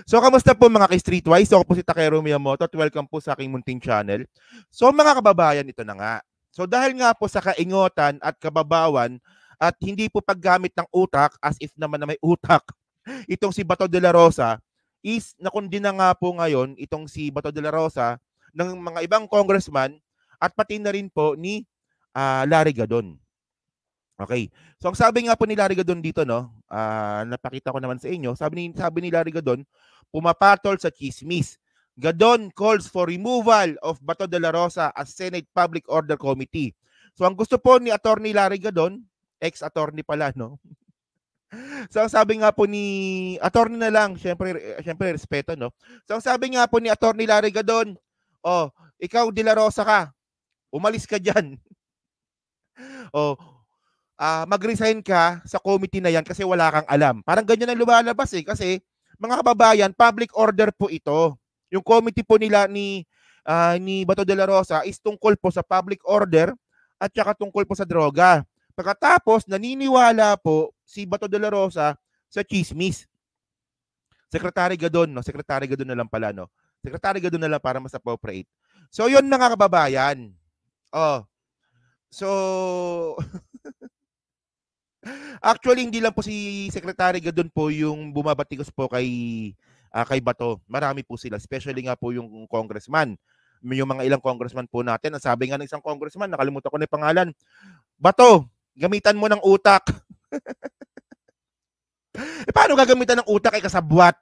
So, kamusta po mga ka-Streetwise? Ako po si Takero Miyamoto at welcome po sa aking munting channel. So, mga kababayan, ito na nga. So, dahil nga po sa kaingotan at kababawan at hindi po paggamit ng utak, as if naman na may utak, itong si Bato de la Rosa, is nakundi na nga po ngayon itong si Bato de la Rosa ng mga ibang congressman at pati na rin po ni Larry Gadon. Okay. So ang sabi nga po ni Larry Gadon dito, no, napakita ko naman sa inyo, sabi ni Larry Gadon, pumapatol sa chismis. Gadon calls for removal of Bato de la Rosa as Senate Public Order Committee. So ang gusto po ni Attorney Larry Gadon, ex-attorney pala, no? So ang sabi nga po ni attorney na lang, syempre respeto, no? So ang sabi nga po ni Attorney Larry Gadon, oh, ikaw de la Rosa ka, umalis ka diyan. Oh, mag-resign ka sa committee na yan kasi wala kang alam. Parang ganyan ang lumalabas eh. Kasi mga kababayan, public order po ito. Yung committee po nila ni Bato de la Rosa is tungkol po sa public order at saka tungkol po sa droga. Pagkatapos, naniniwala po si Bato de la Rosa sa chismis. Secretary Gadon, no? Secretary Gadon na lang pala, no? Secretary Gadon na lang para mas appropriate. So, yun mga kababayan. Oh. So, actually, hindi lang po si Secretary Gadon po yung bumabatikos po kay Bato. Marami po sila, especially nga po yung congressman. Yung mga ilang congressman po natin. Ang sabi nga ng isang congressman, nakalimutan ko na yung pangalan, Bato, gamitan mo ng utak. Paano gagamitan ng utak ay kasabwat?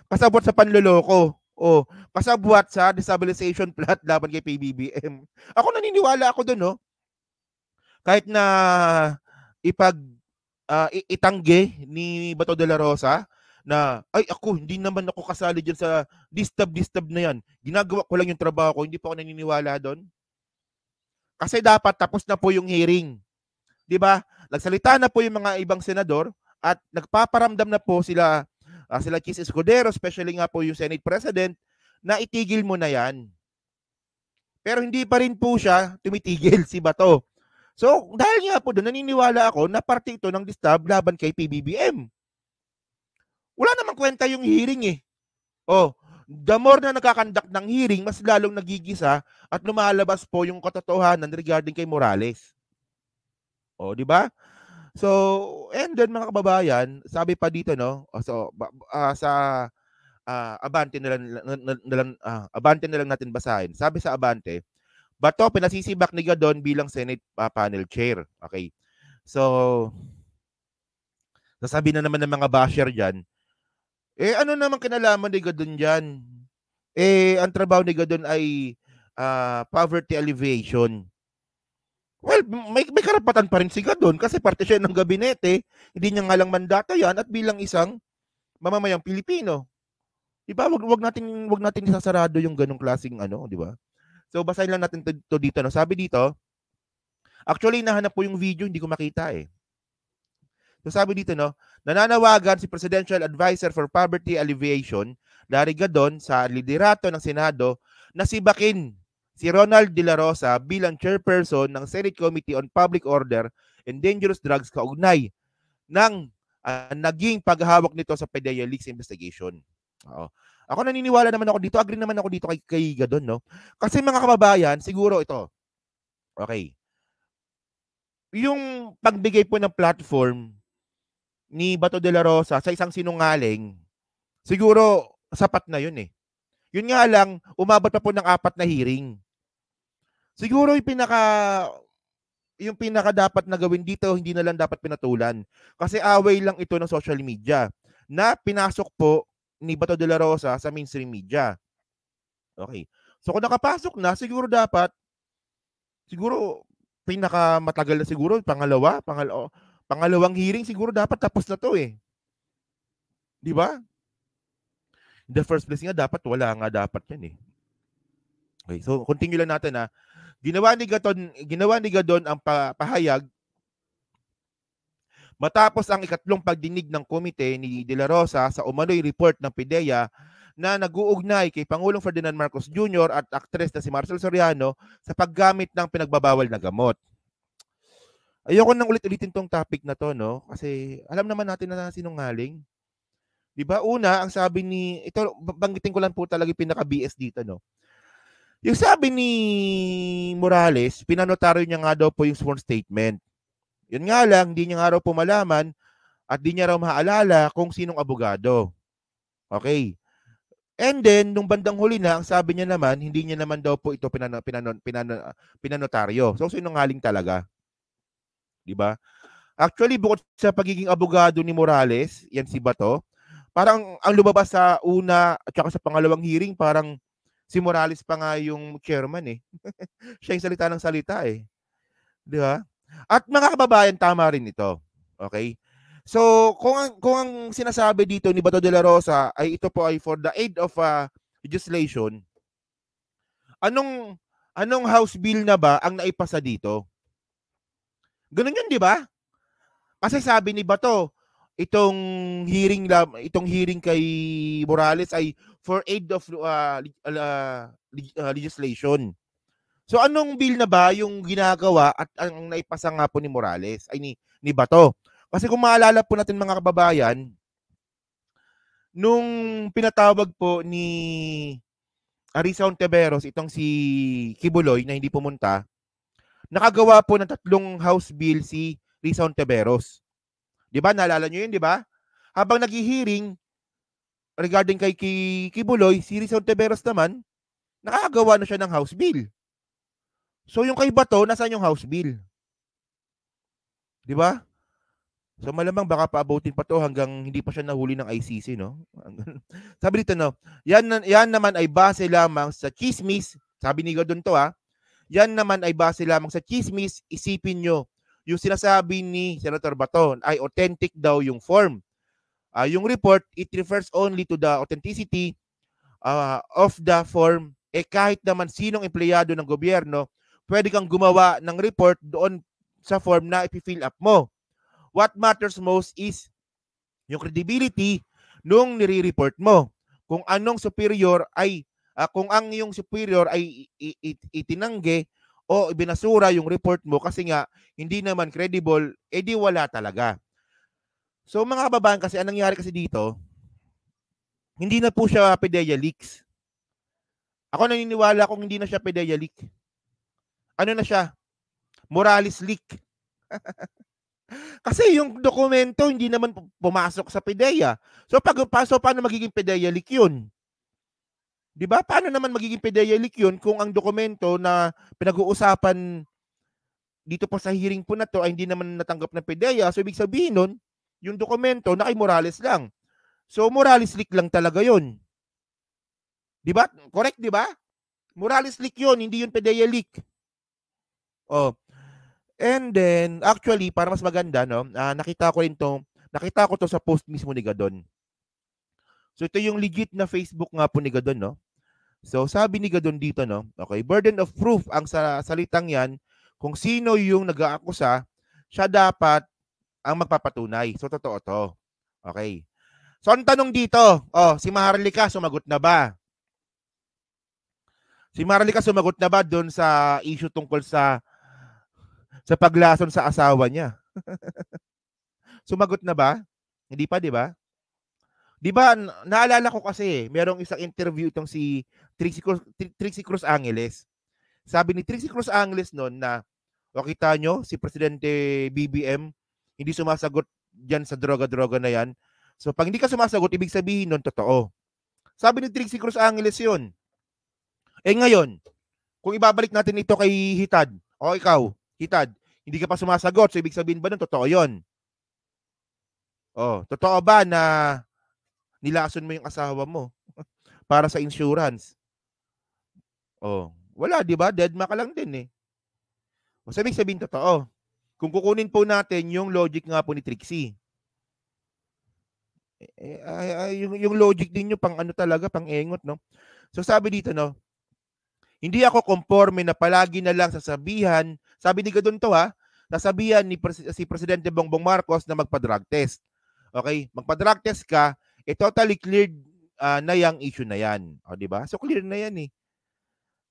Kasabwat sa panloloko. O, kasabwat sa destabilization plot laban kay PBBM. Ako naniniwala ako doon, no? Kahit na itangge ni Bato de la Rosa na, ay ako, hindi naman ako kasali dyan sa distab na yan. Ginagawa ko lang yung trabaho ko, hindi pa ako naniniwala doon. Kasi dapat tapos na po yung hearing. 'Di ba? Nagsalita na po yung mga ibang senador at nagpaparamdam na po sila Chis Escudero, especially nga po yung Senate President, na itigil mo na yan. Pero hindi pa rin po siya tumitigil si Bato. So, dahil nga po doon, naniniwala ako na parte ito ng distab laban kay PBBM. Wala namang kwenta yung hearing eh. Oh, the more na nakakandak ng hearing, mas lalong nagigisa at lumalabas po yung katotohanan regarding kay Morales. Oh, di ba? So, and then mga kababayan, sabi pa dito, no? So, sa Abante na lang natin basahin. Sabi sa Abante, Bato pinasisibak ni Gadon bilang Senate panel chair. Okay. So, sasabi na naman ng mga basher diyan, ano naman kinalaman ni Gadon diyan? Ang trabaho ni Gadon ay poverty alleviation. Well, may karapatan pa rin si Gadon kasi parte siya ng gabinete. Hindi niya nga lang mandato yan at bilang isang mamamayang Pilipino. Diba? Wag natin isasarado yung ganung klaseng di ba? So basahin lang natin to dito, no. Sabi dito, actually nahanap po yung video, hindi ko makita eh. So sabi dito, no, nananawagan si Presidential Advisor for Poverty Alleviation, Larry Gadon, sa liderato ng Senado na sibakin si Ronald De La Rosa bilang chairperson ng Senate Committee on Public Order and Dangerous Drugs kaugnay ng naging paghahawak nito sa PDEA leaks investigation. Oo. Ako naniniwala naman ako dito, agree naman ako dito kay Gadon, no? Kasi mga kababayan, siguro ito, okay, yung pagbigay po ng platform ni Bato de la Rosa sa isang sinungaling, siguro sapat na yun eh. Yun nga lang, umabot pa po ng 4 na hearing. Siguro yung pinaka dapat na gawin dito, hindi na lang dapat pinatulan. Kasi away lang ito ng social media na pinasok po ni Bato de la Rosa sa mainstream media. Okay. So kung nakapasok na, siguro pinakamatagal na siguro, pangalawang hearing siguro dapat tapos na to eh. Di ba? In the first place nga, wala nga dapat yan eh. Okay, so continue lang natin ha. Ginawa ni Gadon ang pahayag matapos ang ikatlong pagdinig ng komite ni De La Rosa sa umano'y report ng PDEA na nag-uugnay kay Pangulong Ferdinand Marcos Jr. at aktres na si Marcel Soriano sa paggamit ng pinagbabawal na gamot. Ayoko nang ulit-ulitin tong topic na to, no? Kasi alam naman natin na sinungaling. 'Di ba? Una, ang sabi ni ito banggitin ko lang po talaga yung pinaka-BS dito, no. Yung sabi ni Morales, pinanotaryo niya nga daw po yung sworn statement. Yun nga lang, hindi niya nga raw po malaman at di niya raw maaalala kung sinong abogado. Okay. And then, nung bandang huli na, ang sabi niya naman, hindi niya naman daw po ito pinanotaryo. So, sinungaling talaga. Di ba? Actually, bukod sa pagiging abogado ni Morales, yan si Bato, parang ang lumabas sa una at saka sa pangalawang hearing, parang si Morales pa nga yung chairman eh. Siya yung salita ng salita eh. Di ba? At mga kababayan, tama rin ito. Okay? So, kung ang sinasabi dito ni Bato de la Rosa ay ito po ay for the aid of legislation, anong House bill na ba ang naipasa dito? Ganun yun, di ba? Kasi sabi ni Bato, itong hearing kay Morales ay for aid of legislation. So anong bill na ba yung ginagawa at ang naipasa nga po ni Morales ay ni Bato? Kasi kung maalala po natin mga kababayan, nung pinatawag po ni Arisa Ontiveros itong si Kibuloy na hindi pumunta, nakagawa po ng 3 House bill si Risa Ontiveros. 'Di ba? Naalala niyo 'yun, 'di ba? Habang naghi-hearing regarding kay Kibuloy, si Risa Ontiveros naman nakagawa na siya ng House bill. So yung kay Bato, nasaan yung House bill? 'Di ba? So malamang baka paabutin pa to hanggang hindi pa siya nahuli ng ICC, no? Sabi dito, no, yan naman ay base lamang sa chismis, sabi ni Godon to yan naman ay base lamang sa chismis, isipin nyo, yung sinasabi ni Senator Bato ay authentic daw yung form. Yung report, it refers only to the authenticity of the form. Kahit naman sinong empleyado ng gobyerno, pwede kang gumawa ng report doon sa form na ipi-fill up mo. What matters most is yung credibility nung nire-report mo. Kung anong superior ay kung ang yung superior ay itinanggi o ibinasura yung report mo kasi nga hindi naman credible, edi wala talaga. So mga kababayan, kasi anong nangyari kasi dito, hindi na po siya PDEA leaks. Ako naniniwala kung hindi na siya PDEA leak. Ano na siya? Morales leak. Kasi yung dokumento hindi naman pumasok sa PDEA. So paano magiging PDEA leak yun? 'Di ba? Paano naman magiging PDEA leak yun kung ang dokumento na pinag-uusapan dito po sa hearing po na to ay hindi naman natanggap ng PDEA? So ibig sabihin nun, yung dokumento na kay Morales lang. So Morales leak lang talaga yun. 'Di ba? Correct, 'di ba? Morales leak yun, hindi yun PDEA leak. Oh. And then, actually, para mas maganda, no, nakita ko to sa post mismo ni Gadon. So, ito yung legit na Facebook nga po ni Gadon, no. So, sabi ni Gadon dito, no, okay, burden of proof ang salitang yan, kung sino yung nag-aakusa, siya dapat ang magpapatunay. So, totoo to. Okay. So, ang tanong dito, si Maharlika sumagot na ba? Si Maharlika sumagot na ba doon sa issue tungkol sa paglason sa asawa niya? Sumagot na ba? Hindi pa, di ba? Di ba, naalala ko kasi, merong isang interview itong si Trixie Cruz Angeles. Sabi ni Trixie Cruz Angeles noon na, kita nyo, si Presidente BBM, hindi sumasagot dyan sa droga-droga na yan. So, pag hindi ka sumasagot, ibig sabihin nun, totoo. Sabi ni Trixie Cruz Angeles yun. Ngayon, kung ibabalik natin ito kay Hitad, ikaw, Hitad, hindi ka pa sumasagot, so ibig sabihin ba nun, totoo yun? Totoo ba na nilason mo yung asawa mo para sa insurance? Wala, di ba? Deadma ka lang din eh. So ibig sabihin, totoo. Kung kukunin po natin yung logic nga po ni Trixie, yung logic din nyo, pang ano talaga, pang engot, no? So sabi dito, no, hindi ako conforme na palagi na lang sasabihan, sabi ni Gadon to sasabihan ni si Presidente Bongbong Marcos na magpa-drug test. Okay? Magpa-drug test ka, totally cleared na yung issue na yan. Di ba? So clear na yan eh.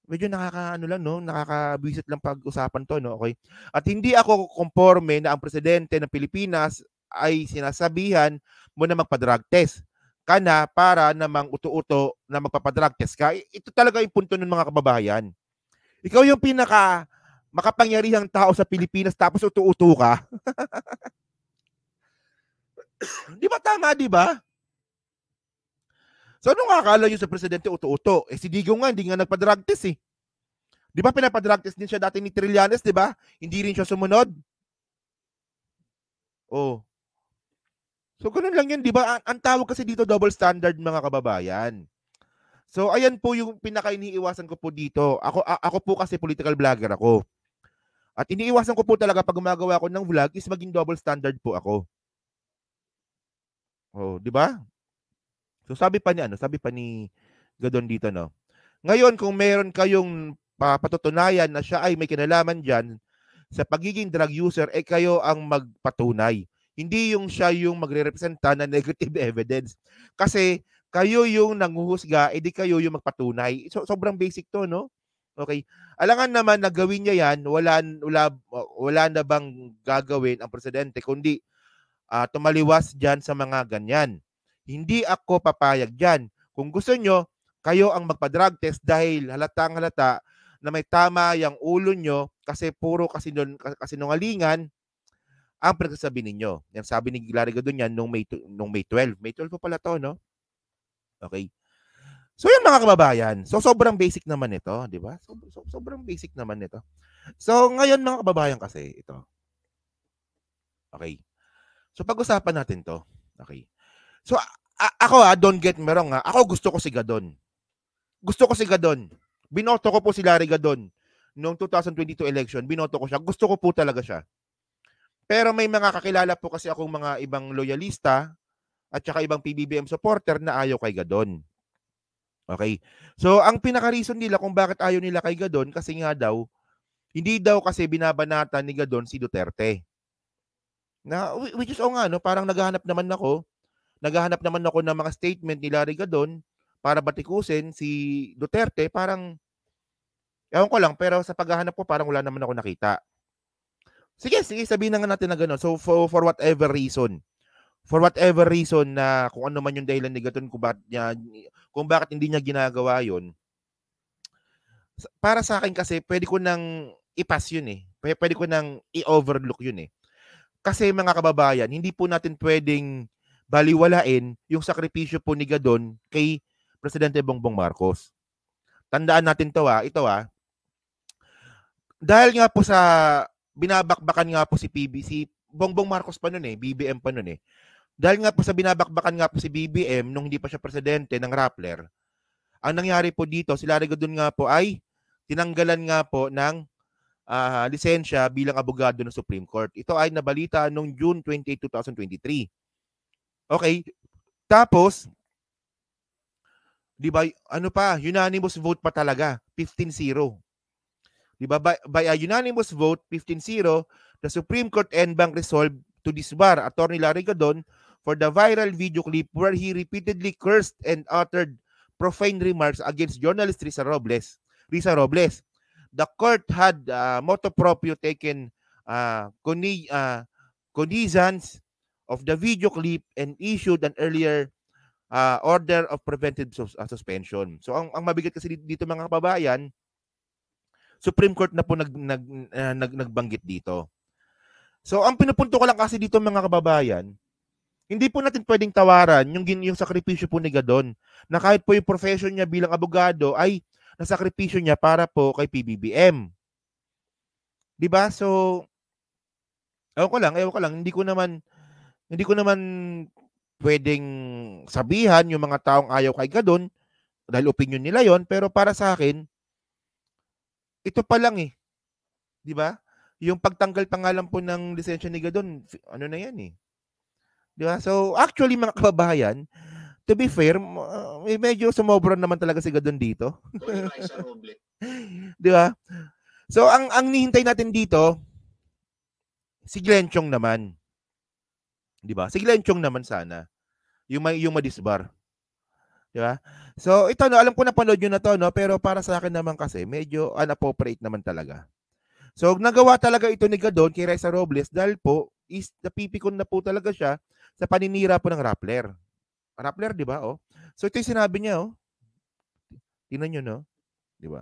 Medyo nakakabisit lang pag-usapan to, no? Okay? At hindi ako conforme na ang Presidente ng Pilipinas ay sinasabihan mo na magpa-drug test. ka na para namang uto-uto na magpapadrug test ka. Ito talaga yung punto ng mga kababayan. Ikaw yung pinaka makapangyarihang tao sa Pilipinas tapos uto-uto ka. Di ba tama, di ba? So ano nga akala nyo sa presidente uto-uto? Si Digong nga, hindi nga nagpa-drug test eh. Di ba pinapa-drug test din siya dati ni Trillanes, di ba? Hindi rin siya sumunod. Oh. So ganun lang yun, di ba? Ang tawag kasi dito double standard, mga kababayan. So ayan po yung pinaka-iniiwasan ko po dito. Ako po kasi political vlogger ako. At iniiwasan ko po talaga pag gumagawa ako ng vlog is maging double standard po ako. Oh, di ba? So sabi pa ni Gadon dito, no. Ngayon kung meron kayong patutunayan na siya ay may kinalaman diyan sa pagiging drug user, kayo ang magpatunay. Hindi yung siya yung magre-representa na negative evidence. Kasi kayo yung nanguhusga, edi kayo yung magpatunay. So, sobrang basic to, no? Okay. Alangan naman na gawin niya yan, wala na bang gagawin ang presidente, kundi tumaliwas dyan sa mga ganyan. Hindi ako papayag dyan. Kung gusto nyo, kayo ang magpa-drug test dahil halatang halata na may tama yung ulo nyo kasi puro kasinungalingan ang pinagsasabi ninyo. Yan sabi ni Larry Gadon yan nung May 12. May 12 po pala to, no? Okay. So yan mga kababayan. So sobrang basic naman ito, di ba? Sobrang basic naman ito. So ngayon mga kababayan kasi ito. Okay. So pag-usapan natin to. Okay. So ako don't get me wrong ako gusto ko si Gadon. Gusto ko si Gadon. Binoto ko po si Larry Gadon noong 2022 election. Binoto ko siya. Gusto ko po talaga siya. Pero may mga kakilala po kasi akong mga ibang loyalista at saka ibang PBBM supporter na ayaw kay Gadon. Okay. So ang pinaka-reason nila kung bakit ayaw nila kay Gadon kasi nga daw, hindi daw kasi binabanatan ni Gadon si Duterte. Na, which is nga, no? Parang naghahanap naman ako ng mga statement ni Larry Gadon para batikusin si Duterte. Parang, ewan ko lang, pero sa paghahanap ko parang wala naman ako nakita. Sige, sabihin na nga natin na gano'n. So, for whatever reason na kung ano man yung dahilan ni Gadon kung bakit hindi niya ginagawa yun, para sa akin kasi, pwede ko nang i-pass yun eh. Pwede ko nang i-overlook yun eh. Kasi mga kababayan, hindi po natin pwedeng baliwalain yung sakripisyo po ni Gadon kay Presidente Bongbong Marcos. Tandaan natin ito dahil nga po sa binabakbakan nga po si PBC, Bongbong Marcos pa nun BBM pa nun Dahil nga po sa binabakbakan nga po si BBM nung hindi pa siya presidente ng Rappler, ang nangyari po dito, si Larry Gadon nga po ay tinanggalan nga po ng lisensya bilang abogado ng Supreme Court. Ito ay nabalita noong June 28, 2023. Okay. Tapos, di ba, unanimous vote pa talaga, 15-0. Di ba, by a unanimous vote, 15-0, the Supreme Court en banc resolved to disbar Attorney Larry Gadon for the viral video clip where he repeatedly cursed and uttered profane remarks against journalist Risa Robles. The court had motu proprio taken cognizance of the video clip and issued an earlier order of preventive suspension. So ang mabigat kasi dito mga kababayan, Supreme Court na po nagbanggit dito. So ang pinupunto ko lang kasi dito mga kababayan, hindi po natin pwedeng tawaran yung sakripisyo po ni Gadon na kahit po yung profession niya bilang abogado ay nasakripisyo niya para po kay PBBM. Diba? So, ewan ko lang, hindi ko naman pwedeng sabihan yung mga taong ayaw kay Gadon dahil opinion nila yon, pero para sa akin, ito pa lang Diba? Yung pagtanggal pa nga lang po ng lisensya ni Gadon, ano na yan Diba? So, actually mga kababayan, to be fair, medyo sumobra naman talaga si Gadon dito. Diba? So, ang nihintay natin dito, si Glenn Chong naman. Diba? Si Glenn Chong naman sana. Yung madisbar. Diba? So, ito, alam ko na panood yun na to, pero para sa akin naman kasi, medyo inappropriate naman talaga. So, nagawa talaga ito ni Gadon kay Risa Robles dahil po, napipikon na po talaga siya sa paninira po ng Rappler. Rappler, di ba? Oh. So ito yung sinabi niya, oh. Tingnan nyo, no? Di ba?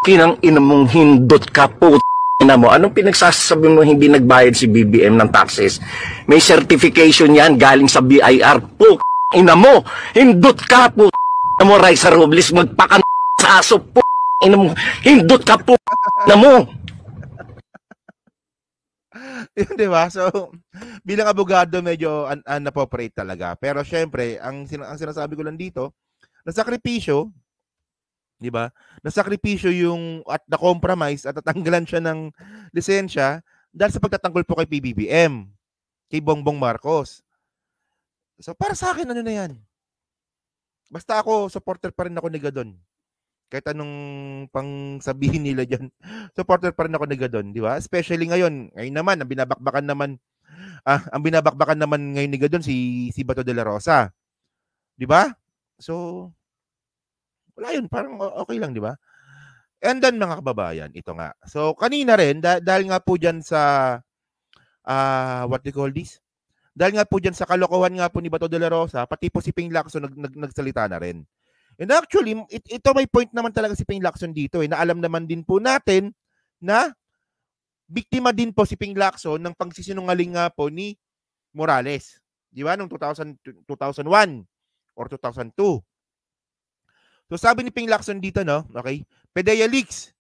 Kinang ina mong hindot ka po. Ina mo, anong pinagsasabi mo hindi nagbayad si BBM ng taxes? May certification yan galing sa BIR po. Ina mo, hindot ka po. Ina mo, Raisa Robles, magpakan sa aso po. Ina mo, hindot ka po. Ina mo. Yun, di ba? So, bilang abogado, medyo unappropriate talaga. Pero syempre, ang sinasabi ko lang dito, nasakripisyo, di ba? Nasakripisyo yung at na-compromise at natanggalan siya ng lisensya dahil sa pagtatanggol po kay PBBM, kay Bongbong Marcos. So, para sa akin, ano na yan? Basta ako, supporter pa rin ako ni Gadon. Kahit anong pang sabihin nila dyan, supporter pa rin ako ni Gadon, di ba? Especially ngayon naman, ang binabakbakan naman ngayon ni Gadon si Bato de la Rosa. Di ba? So, wala yun, parang okay lang, di ba? And then, mga kababayan, ito nga. So, kanina rin, dahil nga po dyan sa, what do you call this? Dahil nga po dyan sa kalokohan nga po ni Bato de la Rosa, pati po si Ping Lacson nagsalita na rin. And actually, ito may point naman talaga si Ping Lacson dito na alam naman din po natin na biktima din po si Ping Lacson ng pagsisinungaling nga po ni Morales. Di ba? Noong 2001 or 2002. So sabi ni Ping Lacson dito, no? Okay? PDEA leaks.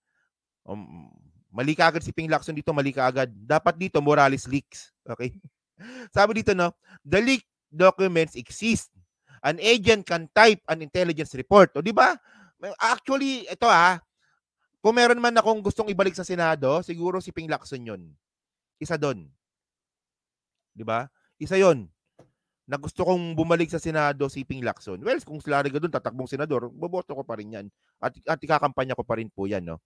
Mali ka agad si Ping Lacson dito, mali ka agad. Dapat dito, Morales leaks. Okay? Sabi dito, no? The leaked documents exist. An agent can type an intelligence report. O, di ba? Actually, ito kung meron man akong gustong ibalik sa Senado, siguro si Ping Lacson yun. Isa doon. Di ba? Isa yon na gusto kong bumalik sa Senado si Ping Lacson. Well, kung sila doon tatakbong senador, boboto ko pa rin yan. At ikakampanya ko pa rin po yan, no?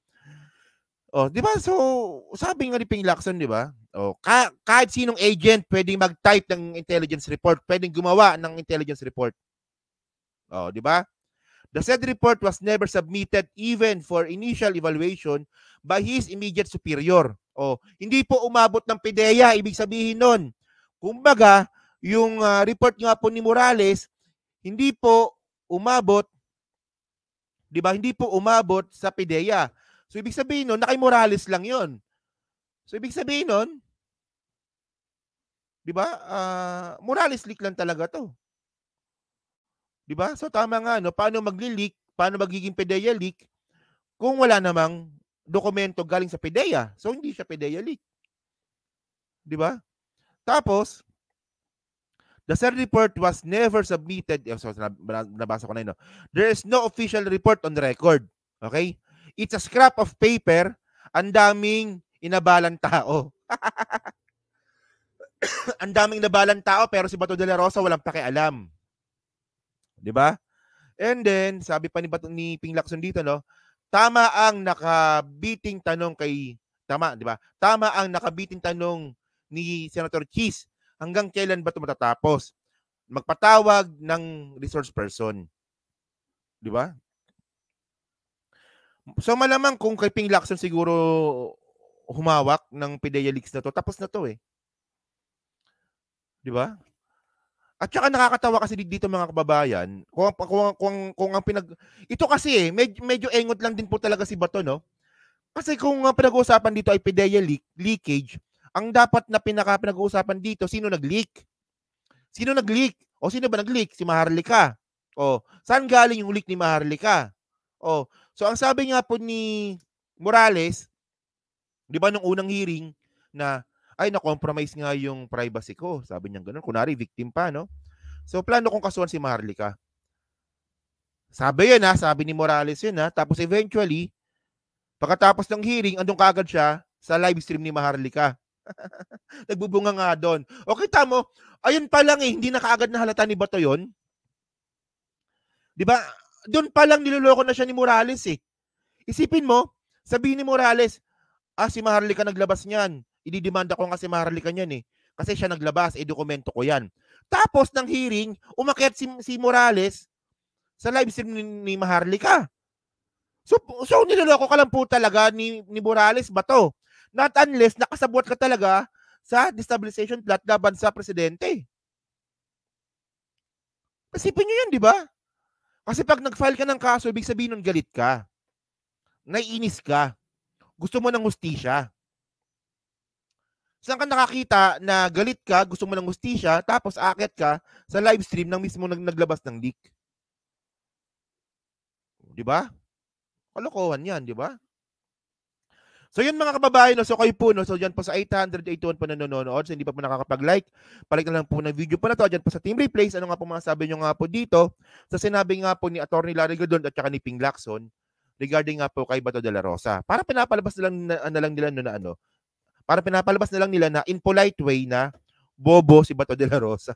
Oh, di ba? So, sabi nga ni Ping Lacson, di ba? Oh, kahit sinong agent pwedeng mag-type ng intelligence report, pwedeng gumawa ng intelligence report. Oh, di ba? The said report was never submitted even for initial evaluation by his immediate superior. Oh, hindi po umabot ng PDEA, ibig sabihin nun. Kumbaga, yung report nga po ni Morales, hindi po umabot, di ba? Hindi po umabot sa PDEA. So, ibig sabihin nun, na kay Morales lang yon. So, ibig sabihin nun, di ba? Morales leak lang talaga to. Di ba? So, tama nga, no? Paano magli-leak? Paano magiging PDEA leak kung wala namang dokumento galing sa PDEA? So, hindi siya PDEA leak. Di ba? Tapos, the said report was never submitted. So, nabasa ko na yun, no? There is no official report on the record. Okay? It's a scrap of paper. Ang daming inabalang tao. Ang daming inabalang tao, pero si Bato de la Rosa walang pakialam. Di ba? And then, sabi pa ni Ping Lacson dito, no? Tama ang nakabiting tanong di ba? Tama ang nakabiting tanong ni Senator Cheese. Hanggang kailan ba ito matatapos? Magpatawag ng resource person. Di ba? So malamang kung kay Ping Lacson siguro humawak ng PDEA leaks na to, tapos na to eh. Di ba? At saka nakakatawa kasi dito mga kababayan, kung ang ito kasi medyo engot lang din po talaga si Bato, no? Kasi kung pinag-uusapan dito ay PDEA leakage, ang dapat na pinag-uusapan dito, sino nag-leak? Sino nag-leak? O sino ba nag-leak? Si Maharlika. O, saan galing yung leak ni Maharlika? O, so ang sabi nga po ni Morales, di ba nung unang hearing na ay na-compromise nga yung privacy ko. Sabi niya gano'n. Kunwari, victim pa, no? So, plano kong kasuhan si Maharlika. Sabi yun, sabi ni Morales yun, Tapos eventually, pagkatapos ng hearing, andun kaagad siya sa live stream ni Maharlika. Nagbubunga nga doon. O, kita mo, ayun pa lang hindi na kaagad na halata ni Bato yun. Di ba? Doon pa lang niloloko na siya ni Morales eh. Isipin mo, sabihin ni Morales, si Maharlika naglabas niyan. Ididemanda ko nga si Maharlika niyan eh. Kasi siya naglabas, dokumento ko yan. Tapos ng hearing, umakyat si Morales sa live stream ni Maharlika. So niloloko ka lang po talaga ni Morales Bato. Not unless nakasabwat ka talaga sa destabilization plot laban sa presidente. Isipin nyo yan, di ba? Kasi pag nag-file ka ng kaso, ibig sabihin nun galit ka. Naiinis ka. Gusto mo ng hustisya. Saan ka nakakita na galit ka, gusto mo ng hustisya, tapos aakyat ka sa live stream ng mismo naglabas ng leak? Di ba? Kalokohan yan, di ba? So yun mga kababayan, no? So kayo po, no? So dyan po sa 881 po na nanonood, so hindi pa po nakakapag-like, palike na lang po ng video po na to, dyan po sa Team Replays, ano nga po mga sabi nyo nga po dito, sa sinabi nga po ni Atty. Larry Gadon at saka ni Ping Lacson, regarding nga po kay Bato de la Rosa. Para pinapalabas na lang nila no, na ano, para pinapalabas na lang nila na in polite way na bobo si Bato de la Rosa.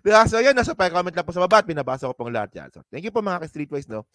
Diba? So yan, nasa comment lang po sa baba at pinabasa ko pong lahat yan. So thank you po mga ka-Streetwise, no?